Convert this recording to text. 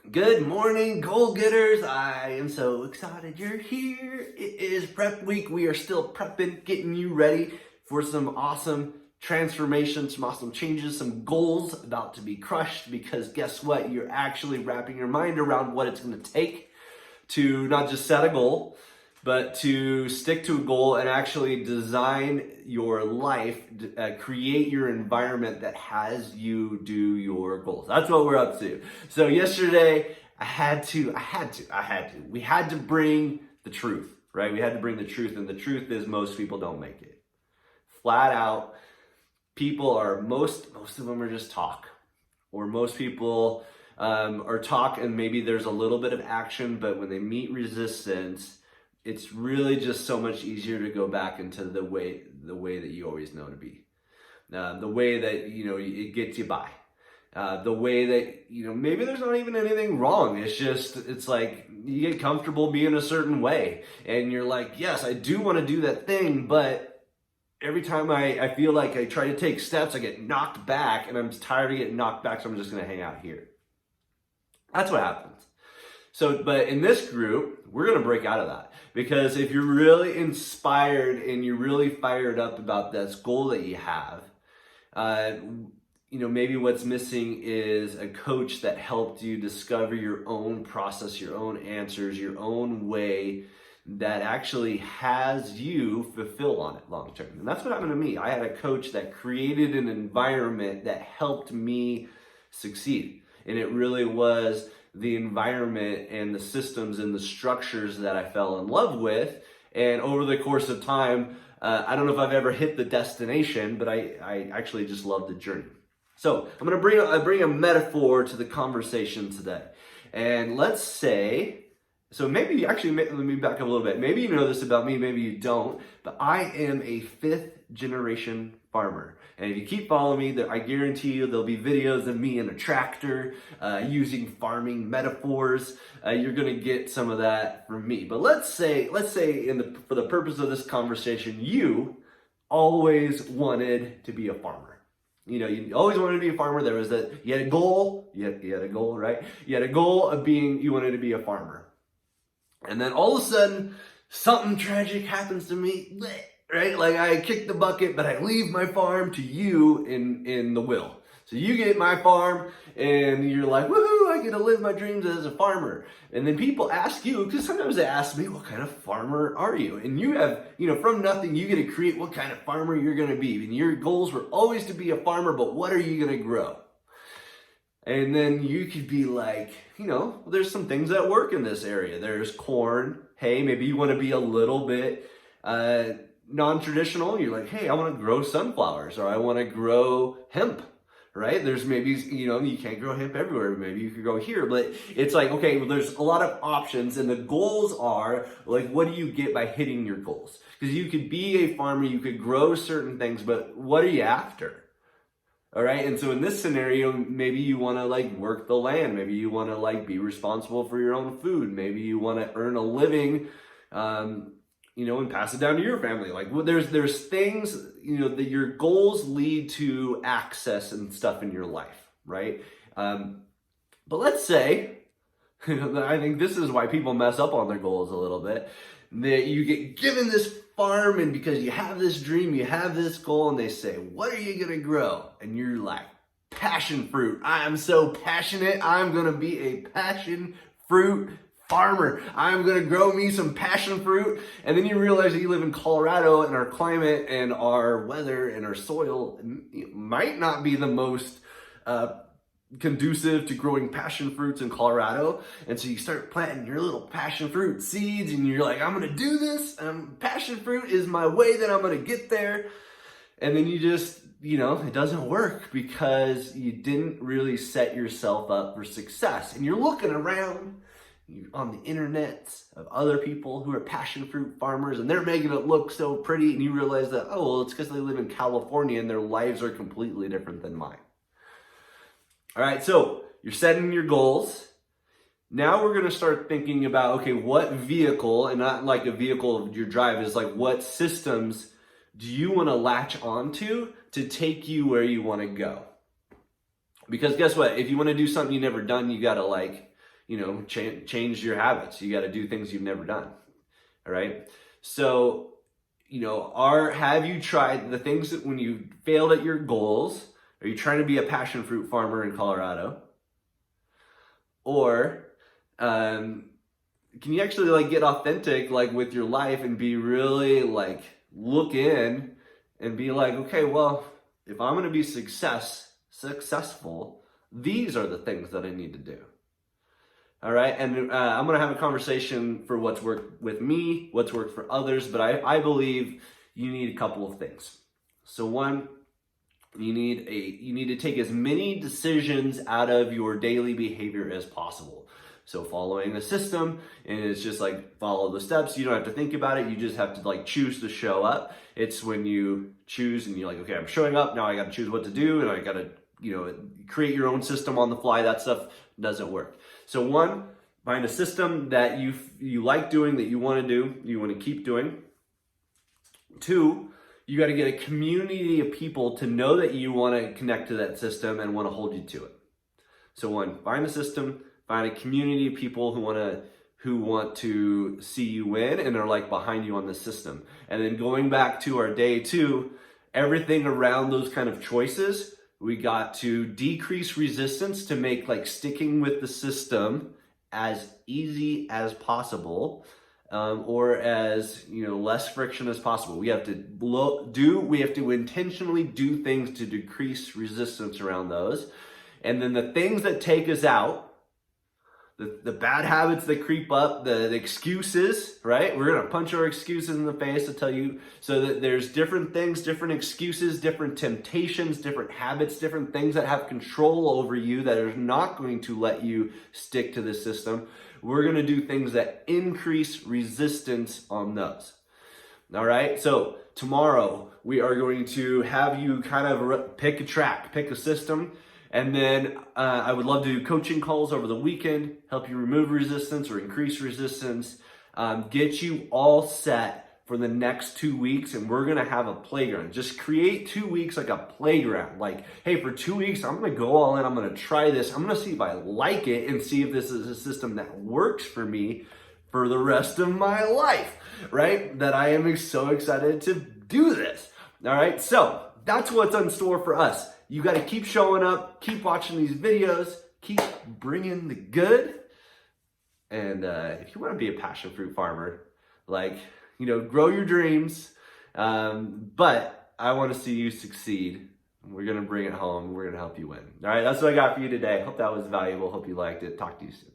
Good morning, goal getters. I am so excited you're here. It is prep week. We are still prepping, getting you ready for some awesome transformation, some awesome changes, some goals about to be crushed because guess what? You're actually wrapping your mind around what it's going to take to not just set a goal, but to stick to a goal and actually design your life, create your environment that has you do your goals. That's what we're up to. So yesterday, we had to bring the truth, right? We had to bring the truth, and the truth is most people don't make it. Flat out, most of them are just talk, or most people are talk and maybe there's a little bit of action, but when they meet resistance, it's really just so much easier to go back into the way that you always know to be, the way that it gets you by, the way that maybe there's not even anything wrong. It's like you get comfortable being a certain way, and you're like, yes, I do want to do that thing, but every time I feel like I try to take steps, I get knocked back, and I'm tired of getting knocked back, so I'm just going to hang out here. That's what happens. So, but in this group, we're going to break out of that, because if you're really inspired and you're really fired up about this goal that you have, maybe what's missing is a coach that helped you discover your own process, your own answers, your own way that actually has you fulfill on it long term. And that's what happened to me. I had a coach that created an environment that helped me succeed. And it really was the environment and the systems and the structures that I fell in love with. And over the course of time, I don't know if I've ever hit the destination, but I actually just love the journey. So I'm going to bring a metaphor to the conversation today. And let's say, so maybe let me back up a little bit. Maybe you know this about me, maybe you don't, but I am a 5th generation farmer. And if you keep following me, I guarantee you there'll be videos of me in a tractor using farming metaphors. You're going to get some of that from me. But let's say for the purpose of this conversation, you always wanted to be a farmer. You always wanted to be a farmer. You had a goal, right? You had a goal of you wanted to be a farmer. And then all of a sudden, something tragic happens to me, right? Like I kick the bucket, but I leave my farm to you in the will. So you get my farm and you're like, woohoo, I get to live my dreams as a farmer. And then people ask you, because sometimes they ask me, what kind of farmer are you? And you have, from nothing, you get to create what kind of farmer you're going to be. And your goals were always to be a farmer, but what are you going to grow? And then you could be like, there's some things that work in this area. There's corn. Hey, maybe you want to be a little bit non-traditional. You're like, hey, I want to grow sunflowers, or I want to grow hemp, right? There's maybe, you can't grow hemp everywhere. Maybe you could grow here, but it's like, okay, well, there's a lot of options, and the goals are like, what do you get by hitting your goals? Because you could be a farmer, you could grow certain things, but what are you after? All right. And so in this scenario, maybe you want to work the land. Maybe you want to be responsible for your own food. Maybe you want to earn a living, and pass it down to your family. There's things, that your goals lead to access and stuff in your life. Right. But let's say, I think this is why people mess up on their goals a little bit, that you get given this farm, and because you have this dream, you have this goal, and they say, what are you going to grow? And you're like, passion fruit. I am so passionate. I'm going to be a passion fruit farmer. I'm going to grow me some passion fruit. And then you realize that you live in Colorado, and our climate and our weather and our soil might not be the most conducive to growing passion fruits in Colorado. And so you start planting your little passion fruit seeds, and you're like, I'm going to do this. Passion fruit is my way that I'm going to get there. And then you just, it doesn't work because you didn't really set yourself up for success. And you're looking around on the internet of other people who are passion fruit farmers, and they're making it look so pretty. And you realize that, it's because they live in California and their lives are completely different than mine. All right, so you're setting your goals. Now we're going to start thinking about, okay, what vehicle, and not like a vehicle of your drive, is like what systems do you want to latch onto to take you where you want to go? Because guess what? If you want to do something you've never done, you got to change your habits. You got to do things you've never done. All right. So, have you tried the things that when you failed at your goals, are you trying to be a passion fruit farmer in Colorado? Or, can you actually get authentic with your life and be really look in and be okay, well, if I'm going to be successful, these are the things that I need to do. All right. And I'm going to have a conversation for what's worked with me, what's worked for others, but I believe you need a couple of things. So one, you need to take as many decisions out of your daily behavior as possible. So following a system, and it's just follow the steps. You don't have to think about it. You just have to choose to show up. It's when you choose and you're okay, I'm showing up. Now I got to choose what to do, and I got to, create your own system on the fly. That stuff doesn't work. So one, find a system that you like doing, that you want to do, you want to keep doing. Two, you got to get a community of people to know that you want to connect to that system and want to hold you to it. So one, find a system, find a community of people who want to see you win and are behind you on the system. And then going back to our day 2, everything around those kind of choices, we got to decrease resistance to make sticking with the system as easy as possible, or as less friction as possible. We have to intentionally do things to decrease resistance around those. And then the things that take us out, the bad habits that creep up, the excuses, right? We're going to punch our excuses in the face to tell you, so that there's different things, different excuses, different temptations, different habits, different things that have control over you that are not going to let you stick to the system. We're going to do things that increase resistance on those. All right. So tomorrow we are going to have you kind of pick a track, pick a system. And then I would love to do coaching calls over the weekend, help you remove resistance or increase resistance, get you all set for the next 2 weeks. And we're going to have a playground. Just create 2 weeks like a playground. Hey, for 2 weeks, I'm going to go all in. I'm going to try this. I'm going to see if I like it and see if this is a system that works for me for the rest of my life, right? That I am so excited to do this. All right. So that's what's in store for us. You got to keep showing up, keep watching these videos, keep bringing the good. And if you want to be a passion fruit farmer, grow your dreams. But I want to see you succeed. We're going to bring it home. We're going to help you win. All right, that's what I got for you today. Hope that was valuable. Hope you liked it. Talk to you soon.